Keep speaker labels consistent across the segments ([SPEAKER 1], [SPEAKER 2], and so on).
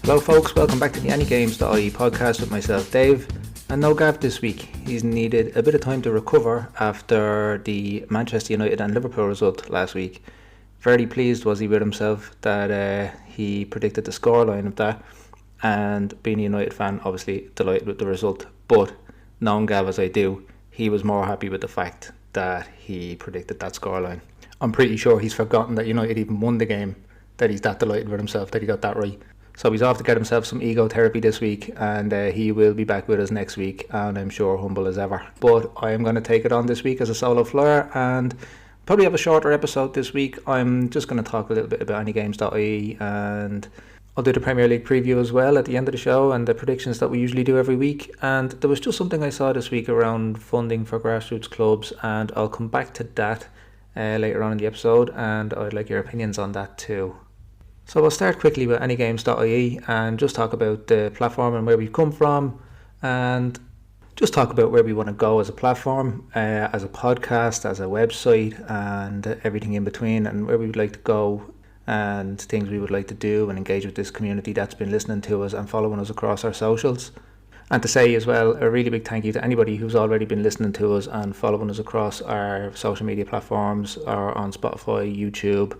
[SPEAKER 1] Hello folks, welcome back to the AnyGames.ie podcast with myself Dave, and no Gav this week. He's needed a bit of time to recover after the Manchester United and Liverpool result last week. Very pleased was he with himself that he predicted the scoreline of that, and being a United fan, obviously delighted with the result, but knowing Gav as I do, he was more happy with the fact that he predicted that scoreline. I'm pretty sure he's forgotten that United even won the game, that he's that delighted with himself that he got that right. So he's off to get himself some ego therapy this week, and he will be back with us next week, and I'm sure humble as ever. But I am going to take it on this week as a solo flyer and probably have a shorter episode this week. I'm just going to talk a little bit about AnyGames.ie, and I'll do the Premier League preview as well at the end of the show and the predictions that we usually do every week. And there was just something I saw this week around funding for grassroots clubs, and I'll come back to that later on in the episode, and I'd like your opinions on that too. So I'll start quickly with AnyGames.ie and just talk about the platform and where we've come from, and just talk about where we want to go as a platform, as a podcast, as a website, and everything in between, and where we would like to go and things we would like to do and engage with this community that's been listening to us and following us across our socials. And to say as well, a really big thank you to anybody who's already been listening to us and following us across our social media platforms, or on Spotify, YouTube,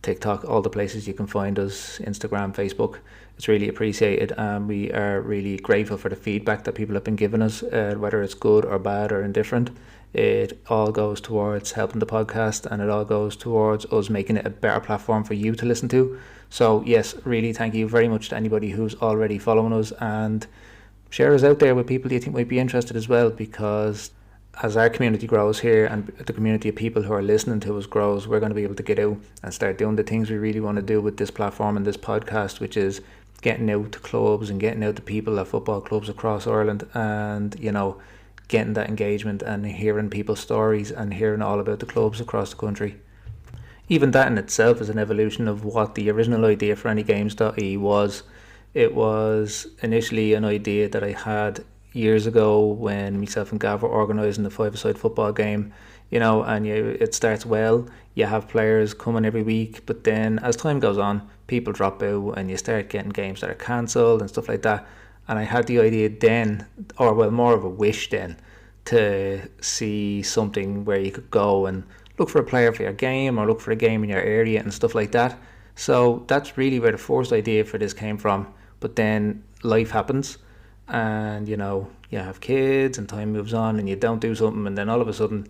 [SPEAKER 1] TikTok, all the places you can find us, Instagram, Facebook. It's really appreciated, and we are really grateful for the feedback that people have been giving us, whether it's good or bad or indifferent. It all goes towards helping the podcast, and it all goes towards us making it a better platform for you to listen to. So yes, really thank you very much to anybody who's already following us, and share us out there with people you think might be interested as well, because as our community grows here and the community of people who are listening to us grows, we're going to be able to get out and start doing the things we really want to do with this platform and this podcast, which is getting out to clubs and getting out to people at football clubs across Ireland, and getting that engagement and hearing people's stories and hearing all about the clubs across the country. Even that in itself is an evolution of what the original idea for AnyGames.ie was. It was initially an idea that I had years ago when myself and Gav were organising the five-a-side football game, and it starts well. You have players coming every week, but then as time goes on, people drop out and you start getting games that are cancelled and stuff like that. And I had the idea then, or well, more of a wish then, to see something where you could go and look for a player for your game or look for a game in your area and stuff like that. So that's really where the first idea for this came from. But then life happens, and you have kids and time moves on and you don't do something, and then all of a sudden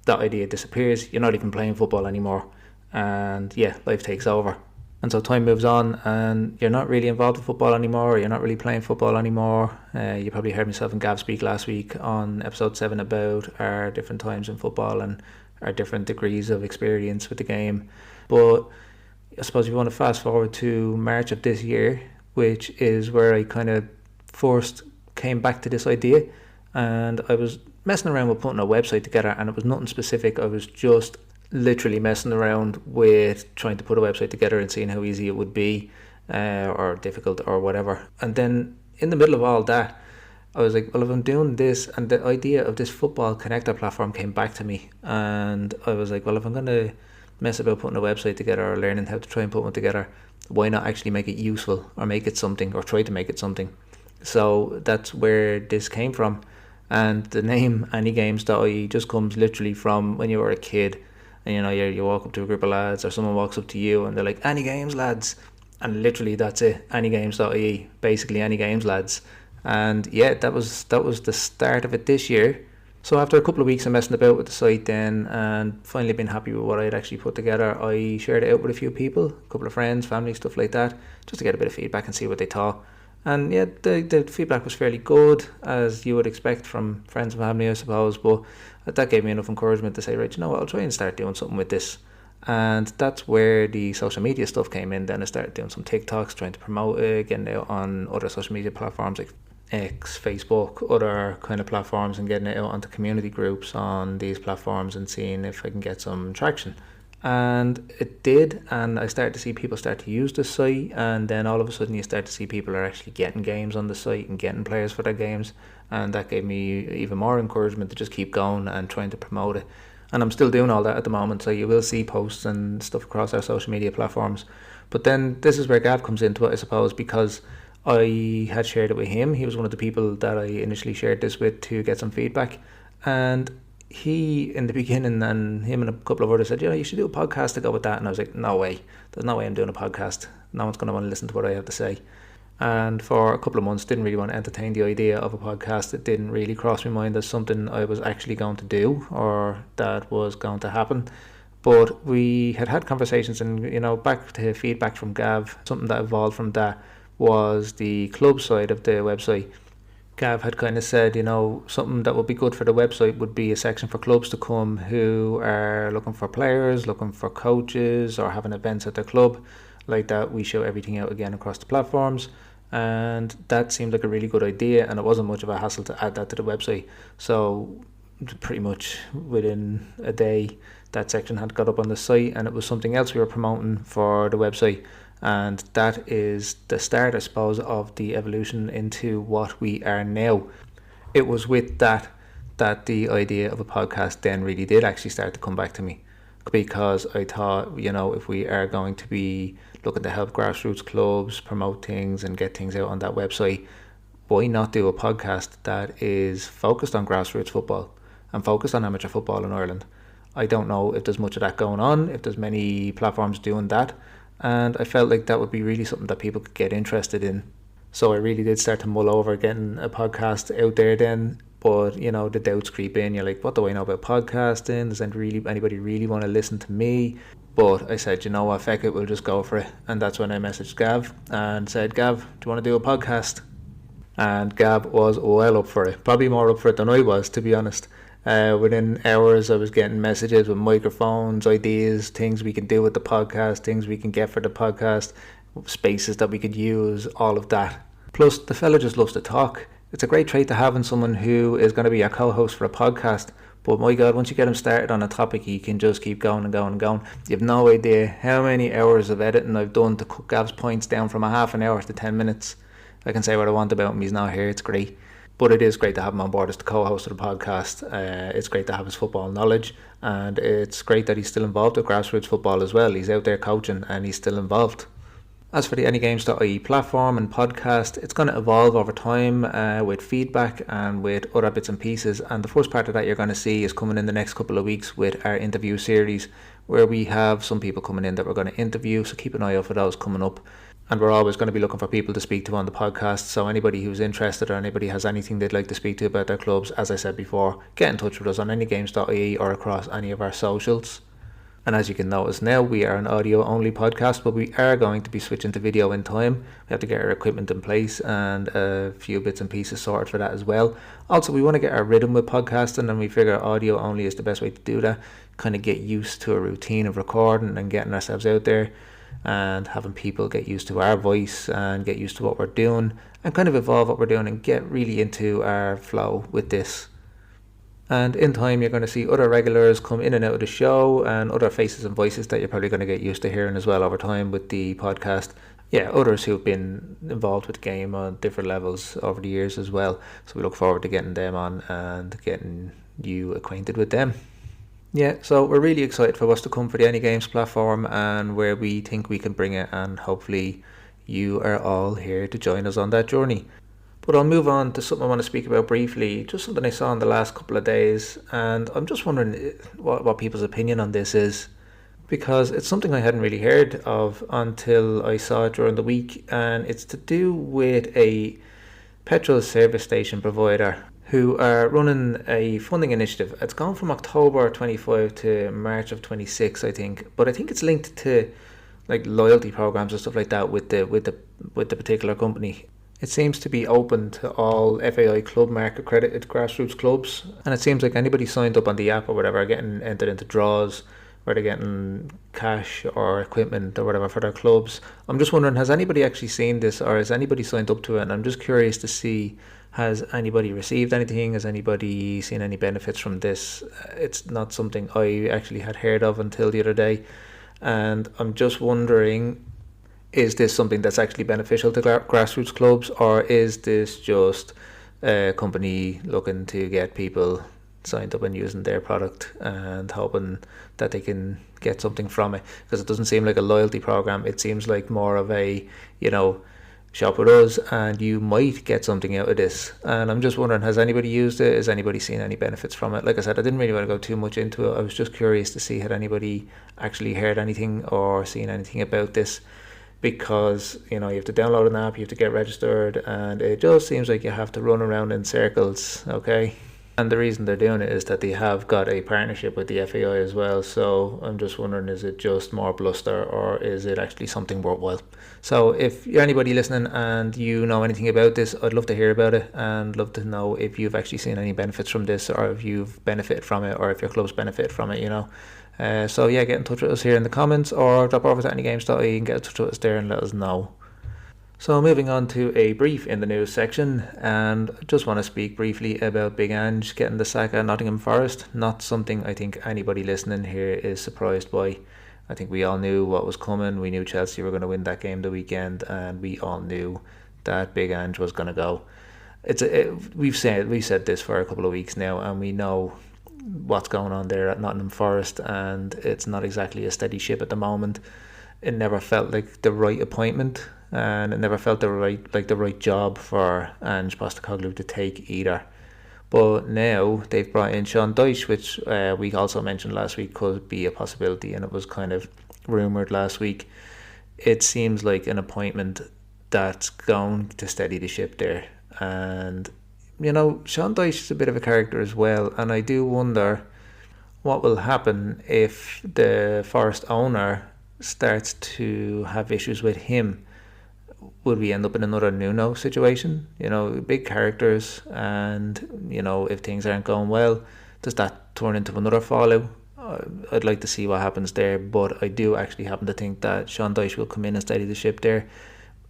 [SPEAKER 1] that idea disappears. You're not even playing football anymore, and life takes over. And so time moves on and you're not really involved with football anymore, or you're not really playing football anymore. You probably heard myself and Gav speak last week on episode 7 about our different times in football and our different degrees of experience with the game. But I suppose if you want to fast forward to March of this year, which is where I kind of first came back to this idea, and I was messing around with putting a website together, and it was nothing specific. I was just literally messing around with trying to put a website together and seeing how easy it would be, or difficult or whatever. And then in the middle of all that, I was like, well, if I'm doing this, and the idea of this football connector platform came back to me, and I was like, well, if I'm going to mess about putting a website together or learning how to try and put one together, why not actually make it useful, or make it something, or try to make it something. So that's where this came from. And the name AnyGames.ie just comes literally from when you were a kid, and you walk up to a group of lads, or someone walks up to you and they're like, "Any games, lads?" And literally that's it, AnyGames.ie, basically Any Games, lads. And that was the start of it this year. So after a couple of weeks of messing about with the site then, and finally been happy with what I had actually put together, I shared it out with a few people, a couple of friends, family, stuff like that, just to get a bit of feedback and see what they thought. And the feedback was fairly good, as you would expect from friends and family, I suppose, but that gave me enough encouragement to say, right, you know what, I'll try and start doing something with this. And that's where the social media stuff came in. Then I started doing some TikToks, trying to promote it, getting it on other social media platforms like X, Facebook, other kind of platforms, and getting it out onto community groups on these platforms and seeing if I can get some traction. And it did, and I started to see people start to use the site, and then all of a sudden you start to see people are actually getting games on the site and getting players for their games, and that gave me even more encouragement to just keep going and trying to promote it. And I'm still doing all that at the moment, so you will see posts and stuff across our social media platforms. But then this is where Gav comes into it, I suppose, because I had shared it with him. He was one of the people that I initially shared this with to get some feedback. And he, in the beginning, and him and a couple of others said, you should do a podcast to go with that. And I was like, no way. There's no way I'm doing a podcast. No one's going to want to listen to what I have to say. And for a couple of months, didn't really want to entertain the idea of a podcast. It didn't really cross my mind as something I was actually going to do or that was going to happen. But we had conversations, and, back to feedback from Gav, something that evolved from that was the club side of the website. Gav had kind of said, something that would be good for the website would be a section for clubs to come who are looking for players, looking for coaches, or having events at their club. Like that, we show everything out again across the platforms. And that seemed like a really good idea, and it wasn't much of a hassle to add that to the website. So pretty much within a day, that section had got up on the site, and it was something else we were promoting for the website. And that is the start, I suppose, of the evolution into what we are now. It was with that the idea of a podcast then really did actually start to come back to me, because I thought, if we are going to be looking to help grassroots clubs promote things and get things out on that website, why not do a podcast that is focused on grassroots football and focused on amateur football in Ireland? I don't know if there's much of that going on, if there's many platforms doing that, and I felt like that would be really something that people could get interested in. So I really did start to mull over getting a podcast out there then, but the doubts creep in. You're like, what do I know about podcasting? Does anybody really want to listen to me? But I said, what, feck it, we'll just go for it. And that's when I messaged Gav and said, Gav, do you want to do a podcast? And Gav was well up for it, probably more up for it than I was, to be honest. Within hours I was getting messages with microphones, ideas, things we can do with the podcast, things we can get for the podcast, spaces that we could use, all of that. Plus the fella just loves to talk. It's a great trait to have in someone who is going to be a co-host for a podcast. But my God, once you get him started on a topic, he can just keep going and going and going. You have no idea how many hours of editing I've done to cut Gav's points down from a half an hour to 10 minutes. I can say what I want about him. He's not here. It's great. But it is great to have him on board as the co-host of the podcast. It's great to have his football knowledge, and it's great that he's still involved with grassroots football as well. He's out there coaching and he's still involved. As for the AnyGames.ie platform and podcast, it's going to evolve over time with feedback and with other bits and pieces. And the first part of that you're going to see is coming in the next couple of weeks with our interview series, where we have some people coming in that we're going to interview. So keep an eye out for those coming up. And we're always going to be looking for people to speak to on the podcast. So anybody who's interested or anybody has anything they'd like to speak to about their clubs, as I said before, get in touch with us on AnyGames.ie or across any of our socials. And as you can notice now, we are an audio only podcast, but we are going to be switching to video in time. We have to get our equipment in place and a few bits and pieces sorted for that as well. Also, we want to get our rhythm with podcasting, and we figure audio only is the best way to do that. Kind of get used to a routine of recording and getting ourselves out there, and having people get used to our voice and get used to what we're doing and kind of evolve what we're doing and get really into our flow with this. And in time you're going to see other regulars come in and out of the show, and other faces and voices that you're probably going to get used to hearing as well over time with the podcast. Yeah, others who've been involved with the game on different levels over the years as well. So we look forward to getting them on and getting you acquainted with them. Yeah, so we're really excited for what's to come for the AnyGames platform and where we think we can bring it, and hopefully you are all here to join us on that journey. But I'll move on to something I want to speak about briefly, just something I saw in the last couple of days, and I'm just wondering what people's opinion on this is, because it's something I hadn't really heard of until I saw it during the week, and it's to do with a petrol service station provider who are running a funding initiative. It's gone from October 25 to March of 26, I think, but I think it's linked to like loyalty programs and stuff like that with the particular company. It seems to be open to all FAI Club Mark accredited grassroots clubs, and it seems like anybody signed up on the app or whatever are getting entered into draws where they're getting cash or equipment or whatever for their clubs. I'm just wondering, has anybody actually seen this, or has anybody signed up to it? And I'm just curious to see, has anybody received anything? Has anybody seen any benefits from this? It's not something I actually had heard of until the other day, and I'm just wondering, is this something that's actually beneficial to grassroots clubs, or is this just a company looking to get people signed up and using their product and hoping that they can get something from it? Because it doesn't seem like a loyalty program. It seems like more of a, shop with us and you might get something out of this. And I'm just wondering, has anybody used it? Has anybody seen any benefits from it? Like I said, I didn't really want to go too much into it. I was just curious to see had anybody actually heard anything or seen anything about this, because you have to download an app, you have to get registered, and it just seems like you have to run around in circles. Okay, and the reason they're doing it is that they have got a partnership with the FAI as well. So I'm just wondering, is it just more bluster or is it actually something worthwhile? So if you're anybody listening and you know anything about this, I'd love to hear about it and love to know if you've actually seen any benefits from this, or if you've benefited from it, or if your clubs benefit from it, So yeah, get in touch with us here in the comments, or drop over to AnyGames.ie and get in touch with us there and let us know. So moving on to a brief in the news section, and just want to speak briefly about Big Ange getting the sack at Nottingham Forest. Not something I think anybody listening here is surprised by. I think we all knew what was coming. We knew Chelsea were going to win that game the weekend, and we all knew that Big Ange was going to go. We've said this for a couple of weeks now, and we know what's going on there at Nottingham Forest, and it's not exactly a steady ship at the moment. It never felt like the right appointment, and it never felt the right job for Ange Postecoglou to take either. But now they've brought in Sean Dyche, which we also mentioned last week could be a possibility, and it was kind of rumoured last week. It seems like an appointment that's going to steady the ship there. And, Sean Dyche is a bit of a character as well, and I do wonder what will happen if the Forest owner starts to have issues with him. Would we end up in another Nuno situation? Big characters, and if things aren't going well, does that turn into another fallout? I'd like to see what happens there, but I do actually happen to think that Sean Dyche will come in and steady the ship there.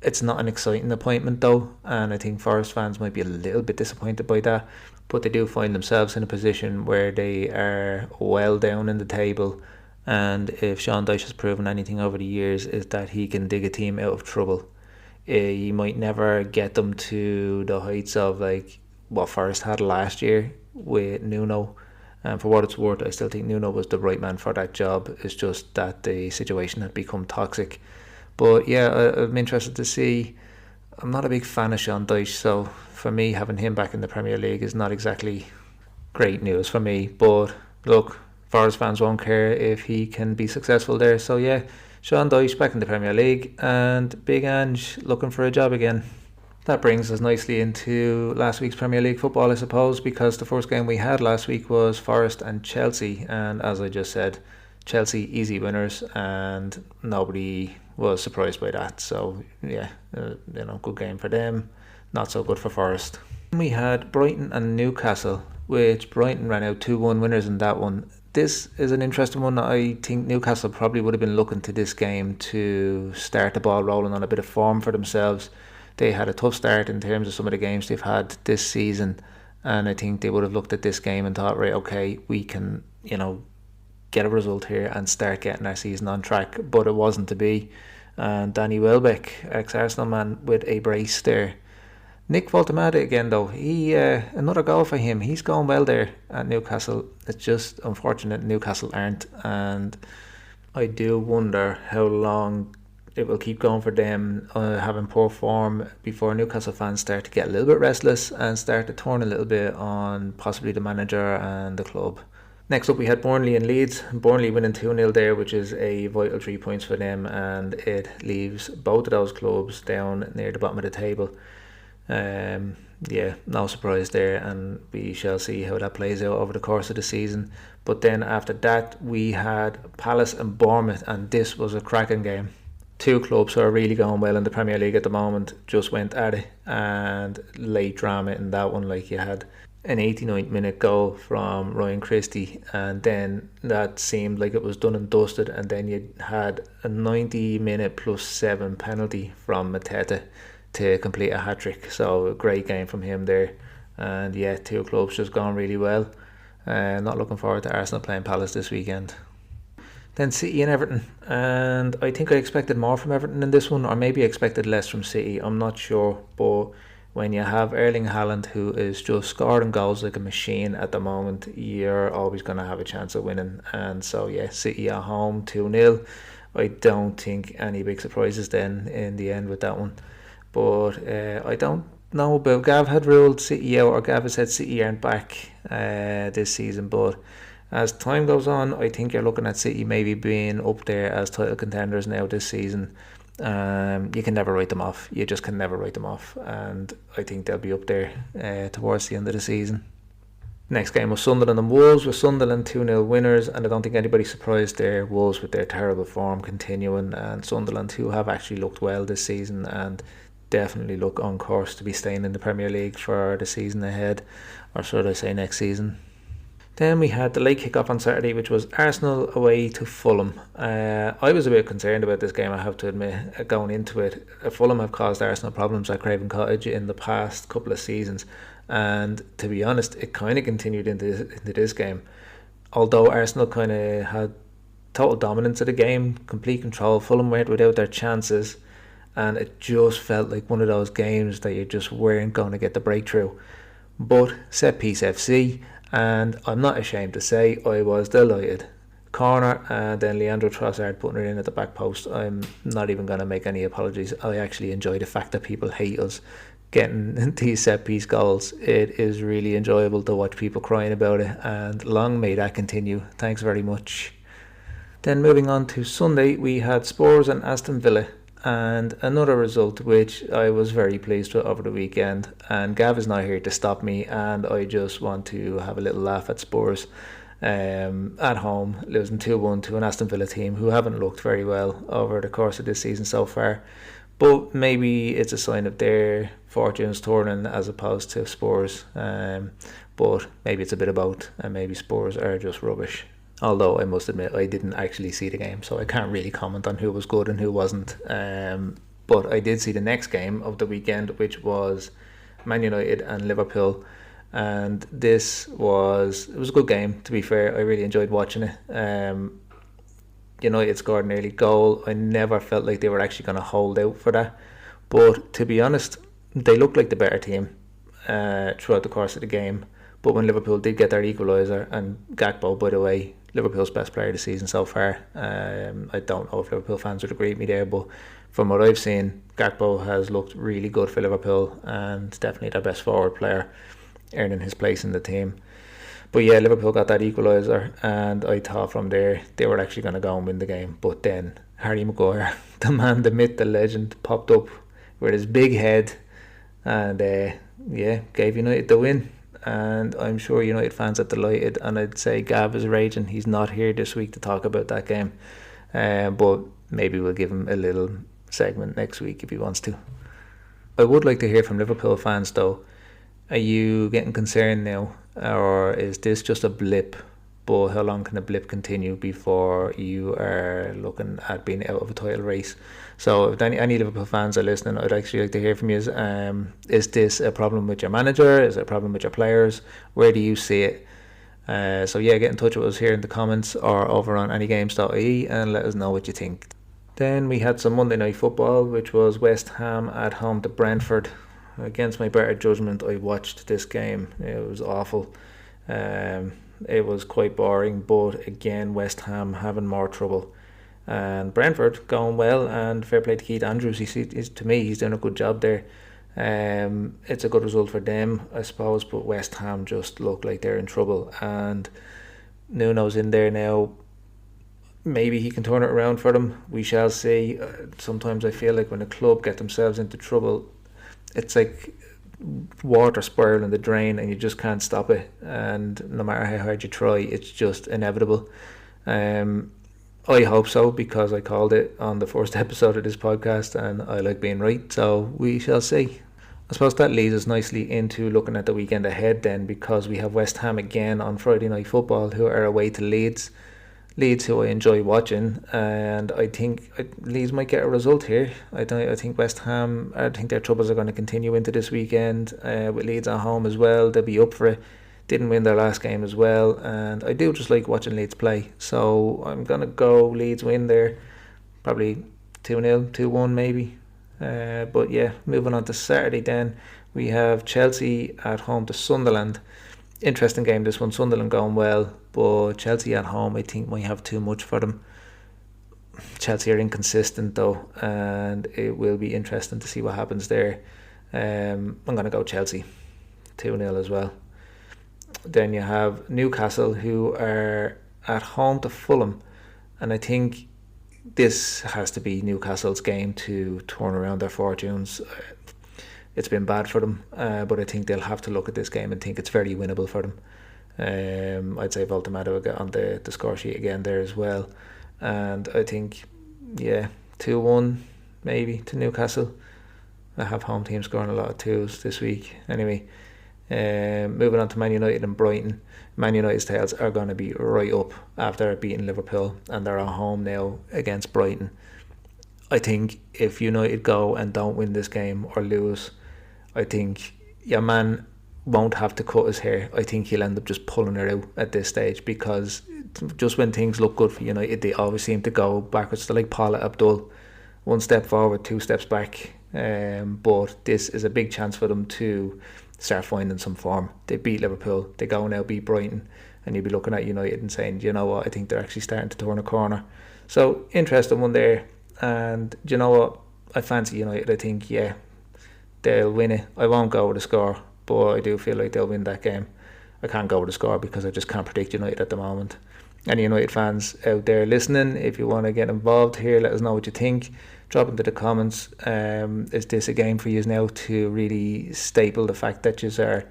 [SPEAKER 1] It's not an exciting appointment though, and I think Forest fans might be a little bit disappointed by that, but they do find themselves in a position where they are well down in the table, and if Sean Dyche has proven anything over the years is that he can dig a team out of trouble. You might never get them to the heights of like what Forest had last year with Nuno, and for what it's worth, I still think Nuno was the right man for that job. It's just that the situation had become toxic. But yeah, I'm interested to see. I'm not a big fan of Sean Dyche, so for me, having him back in the Premier League is not exactly great news for me. But look, Forest fans won't care if he can be successful there. So yeah, Sean Dyche back in the Premier League, and Big Ange looking for a job again. That brings us nicely into last week's Premier League football, I suppose, because the first game we had last week was Forest and Chelsea, and as I just said, Chelsea easy winners, and nobody was surprised by that. So yeah, good game for them, not so good for Forest. We had Brighton and Newcastle, which Brighton ran out 2-1 winners in that one. This is an interesting one. I think Newcastle probably would have been looking to this game to start the ball rolling on a bit of form for themselves. They had a tough start in terms of some of the games they've had this season, and I think they would have looked at this game and thought, right, okay, we can, get a result here and start getting our season on track. But it wasn't to be, and Danny Welbeck, ex-Arsenal man, with a brace there. Nick Voltemada again though, he another goal for him. He's going well there at Newcastle. It's just unfortunate Newcastle aren't, and I do wonder how long it will keep going for them having poor form before Newcastle fans start to get a little bit restless and start to turn a little bit on possibly the manager and the club. Next up we had Burnley and Leeds. Burnley winning 2-0 there, which is a vital 3 points for them, and it leaves both of those clubs down near the bottom of the table. No surprise there, and we shall see how that plays out over the course of the season. But then after that we had Palace and Bournemouth, and this was a cracking game. Two clubs who are really going well in the Premier League at the moment just went at it, and late drama in that one. Like, you had an 89th minute goal from Ryan Christie, and then that seemed like it was done and dusted, and then you had a 90 minute plus 7 penalty from Mateta to complete a hat-trick. So a great game from him there, and yeah, two clubs just gone really well. Not looking forward to Arsenal playing Palace this weekend. Then City and Everton, and I think I expected more from Everton in this one, or maybe I expected less from City, I'm not sure. But when you have Erling Haaland, who is just scoring goals like a machine at the moment, you're always going to have a chance of winning. And so yeah, City at home 2-0. I don't think any big surprises then in the end with that one. But I don't know about Gav had ruled City out, or Gav has said City aren't back this season. But as time goes on, I think you're looking at City maybe being up there as title contenders now this season. You can never write them off. You just can never write them off. And I think they'll be up there towards the end of the season. Next game was Sunderland and Wolves, with Sunderland 2-0 winners, and I don't think anybody's surprised there. Wolves with their terrible form continuing, and Sunderland, who have actually looked well this season and definitely look on course to be staying in the Premier League for the season ahead, or should I say next season. Then we had the late kick-off on Saturday, which was Arsenal away to Fulham. I was a bit concerned about this game, I have to admit, going into it. Fulham have caused Arsenal problems at Craven Cottage in the past couple of seasons, and to be honest, it kind of continued into this game. Although Arsenal kind of had total dominance of the game, complete control, Fulham went without their chances, and it just felt like one of those games that you just weren't going to get the breakthrough. But set piece FC, and I'm not ashamed to say I was delighted. Corner, and then Leandro Trossard putting it in at the back post. I'm not even going to make any apologies. I actually enjoy the fact that people hate us getting these set piece goals. It is really enjoyable to watch people crying about it, and long may that continue. Thanks very much. Then moving on to Sunday, we had Spurs and Aston Villa, and another result which I was very pleased with over the weekend. And Gav is not here to stop me, and I just want to have a little laugh at Spurs at home, losing 2-1 to an Aston Villa team who haven't looked very well over the course of this season so far. But maybe it's a sign of their fortunes turning as opposed to Spurs. But maybe it's a bit of both, and maybe Spurs are just rubbish. Although I must admit I didn't actually see the game, so I can't really comment on who was good and who wasn't. But I did see the next game of the weekend, which was Man United and Liverpool. And it was a good game, to be fair. I really enjoyed watching it. United scored an early goal. I never felt like they were actually going to hold out for that. But to be honest, they looked like the better team throughout the course of the game. But when Liverpool did get their equaliser, and Gakpo, by the way, Liverpool's best player of the season so far. I don't know if Liverpool fans would agree with me there, but from what I've seen, Gakpo has looked really good for Liverpool, and definitely their best forward player, earning his place in the team. But yeah, Liverpool got that equaliser, and I thought from there they were actually going to go and win the game. But then Harry Maguire, the man, the myth, the legend, popped up with his big head, and gave United the win. And I'm sure United fans are delighted, and I'd say Gav is raging. He's not here this week to talk about that game, but maybe we'll give him a little segment next week if he wants to. I would like to hear from Liverpool fans though. Are you getting concerned now, or is this just a blip? But how long can a blip continue before you are looking at being out of a title race? So if any Liverpool fans are listening, I'd actually like to hear from you. Is this a problem with your manager? Is it a problem with your players? Where do you see it? So yeah, get in touch with us here in the comments or over on AnyGames.ie and let us know what you think. Then we had some Monday night football, which was West Ham at home to Brentford. Against my better judgment, I watched this game. It was awful. It was quite boring, but again, West Ham having more trouble. And Brentford going well, and fair play to Keith Andrews. To me, he's doing a good job there. It's a good result for them, I suppose, but West Ham just look like they're in trouble. And Nuno's in there now. Maybe he can turn it around for them. We shall see. Sometimes I feel like when a club get themselves into trouble, it's like water spiraling the drain and you just can't stop it, and no matter how hard you try, it's just inevitable. I hope so, because I called it on the first episode of this podcast and I like being right, so we shall see. I suppose that leads us nicely into looking at the weekend ahead then, because we have West Ham again on Friday Night Football, who are away to Leeds, who I enjoy watching, and I think Leeds might get a result here. I think West Ham, I think their troubles are going to continue into this weekend, with Leeds at home as well. They'll be up for it. Didn't win their last game as well, and I do just like watching Leeds play, so I'm going to go Leeds win there, probably 2-0, 2-1 maybe. But yeah, moving on to Saturday then, we have Chelsea at home to Sunderland. Interesting game this one. Sunderland going well, but Chelsea at home I think might have too much for them. Chelsea are inconsistent though, and it will be interesting to see what happens there. I'm going to go Chelsea 2-0 as well. Then you have Newcastle, who are at home to Fulham, and I think this has to be Newcastle's game to turn around their fortunes. It's been bad for them, but I think they'll have to look at this game and think it's very winnable for them. I'd say Voltamato will get on the score sheet again there as well, and I think 2-1 maybe to Newcastle. I have home team scoring a lot of twos this week. Anyway, moving on to Man United and Brighton. Man United's tails are going to be right up after beating Liverpool, and they're at home now against Brighton. I think if United go and don't win this game or lose, I think your man won't have to cut his hair. I think he'll end up just pulling it out at this stage, because just when things look good for United, they always seem to go backwards. They're like Paula Abdul, 1 step forward, 2 steps back. But this is a big chance for them to start finding some form. They beat Liverpool, they go now beat Brighton, and you'll be looking at United and saying, you know what, I think they're actually starting to turn a corner. So interesting one there. And do you know what, I fancy United. I think they'll win it. I won't go with a score, but I do feel like they'll win that game. I can't go with a score because I just can't predict United at the moment. Any United fans out there listening, if you want to get involved here, let us know what you think. Drop into the comments. Is this a game for you now to really staple the fact that you are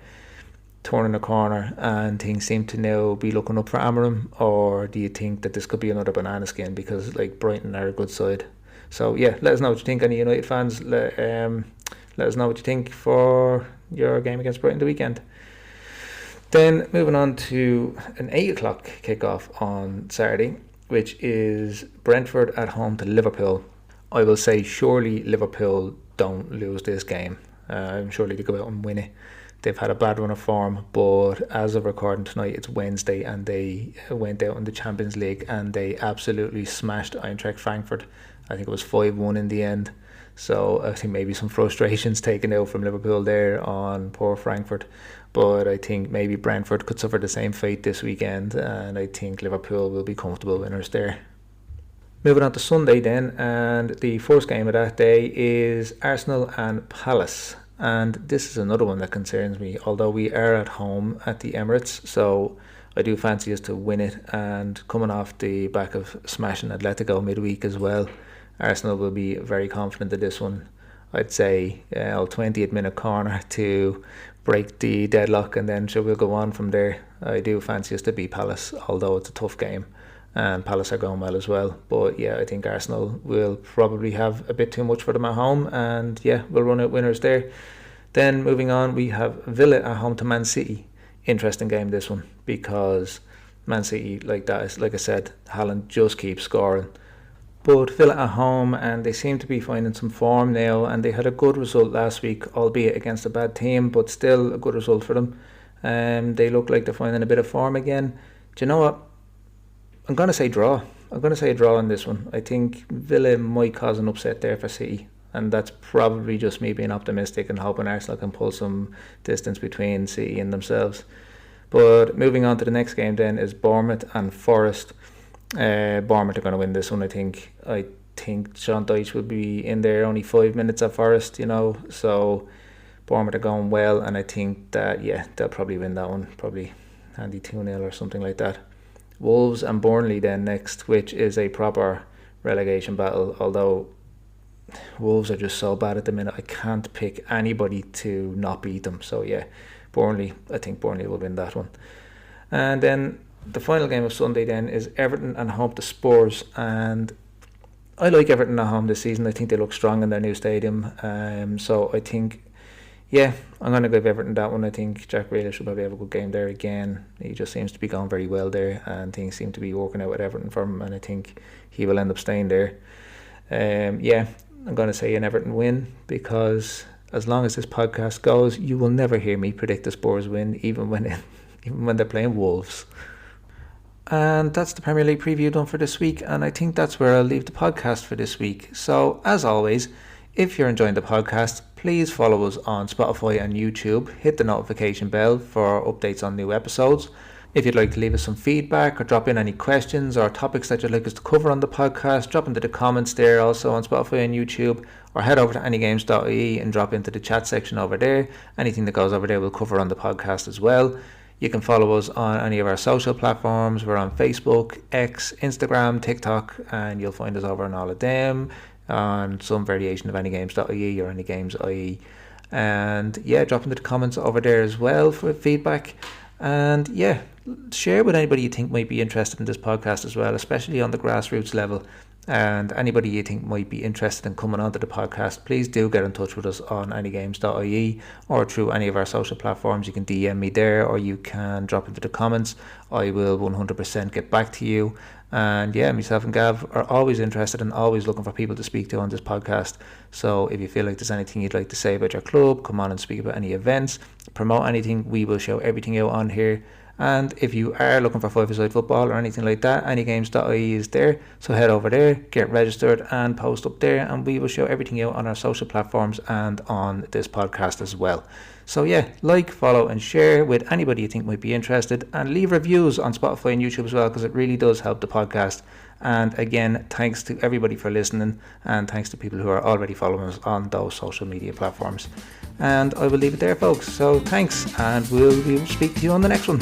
[SPEAKER 1] turning a corner and things seem to now be looking up for Amorim, or do you think that this could be another banana skin because like Brighton are a good side? So let us know what you think. Any United fans, let us know what you think for your game against Brighton the weekend. Then moving on to an 8 o'clock kickoff on Saturday, which is Brentford at home to Liverpool. I will say surely Liverpool don't lose this game. Surely they go out and win it. They've had a bad run of form, but as of recording tonight, it's Wednesday, and they went out in the Champions League and they absolutely smashed Eintracht Frankfurt. I think it was 5-1 in the end. So I think maybe some frustrations taken out from Liverpool there on poor Frankfurt. But I think maybe Brentford could suffer the same fate this weekend, and I think Liverpool will be comfortable winners there. Moving on to Sunday then, and the first game of that day is Arsenal and Palace. And this is another one that concerns me, although we are at home at the Emirates, so I do fancy us to win it. And coming off the back of smashing Atletico midweek as well, Arsenal will be very confident of this one. I'd say 20th minute corner to break the deadlock, and then we'll go on from there. I do fancy us to beat Palace, although it's a tough game, and Palace are going well as well. But I think Arsenal will probably have a bit too much for them at home, and we'll run out winners there. Then moving on, we have Villa at home to Man City. Interesting game this one, because Man City, like I said, Haaland just keeps scoring. But Villa at home, and they seem to be finding some form now, and they had a good result last week, albeit against a bad team, but still a good result for them. They look like they're finding a bit of form again. Do you know what? I'm going to say draw. I'm going to say a draw on this one. I think Villa might cause an upset there for City, and that's probably just me being optimistic and hoping Arsenal can pull some distance between City and themselves. But moving on to the next game then is Bournemouth and Forest. Bournemouth are going to win this one. I think Sean Dyche will be in there only 5 minutes at Forest, so Bournemouth are going well, and I think that they'll probably win that one, probably handy 2-0 or something like that. Wolves and Burnley then next, which is a proper relegation battle, although Wolves are just so bad at the minute. I can't pick anybody to not beat them. So Burnley, I think Burnley will win that one. And then the final game of Sunday then is Everton and home to Spurs, and I like Everton at home this season. I think they look strong in their new stadium. So I think I'm going to give Everton that one. I think Jack Grealish will probably have a good game there again. He just seems to be going very well there, and things seem to be working out with Everton for him, and I think he will end up staying there. I'm going to say an Everton win, because as long as this podcast goes, you will never hear me predict the Spurs win, even when they're playing Wolves. And that's the Premier League preview done for this week, and I think that's where I'll leave the podcast for this week. So as always, if you're enjoying the podcast, please follow us on Spotify and YouTube. Hit the notification bell for updates on new episodes. If you'd like to leave us some feedback or drop in any questions or topics that you'd like us to cover on the podcast, drop into the comments there also on Spotify and YouTube, or head over to AnyGames.ie and drop into the chat section over there. Anything that goes over there we'll cover on the podcast as well. You can follow us on any of our social platforms. We're on Facebook, X, Instagram, TikTok, and you'll find us over on all of them on some variation of AnyGames.ie or AnyGames.ie. And yeah, drop into the comments over there as well for feedback. And yeah, share with anybody you think might be interested in this podcast as well, especially on the grassroots level. And anybody you think might be interested in coming onto the podcast, please do get in touch with us on AnyGames.ie or through any of our social platforms. You can DM me there, or you can drop into the comments. I will 100% get back to you. And yeah, myself and Gav are always interested and always looking for people to speak to on this podcast. So if you feel like there's anything you'd like to say about your club, come on and speak about any events, promote anything, we will show everything out on here. And if you are looking for five-a-side football or anything like that, AnyGames.ie is there. So head over there, get registered and post up there, and we will show everything out on our social platforms and on this podcast as well. So yeah, like, follow and share with anybody you think might be interested, and leave reviews on Spotify and YouTube as well, because it really does help the podcast. And again, thanks to everybody for listening, and thanks to people who are already following us on those social media platforms. And I will leave it there, folks. So thanks, and we'll speak to you on the next one.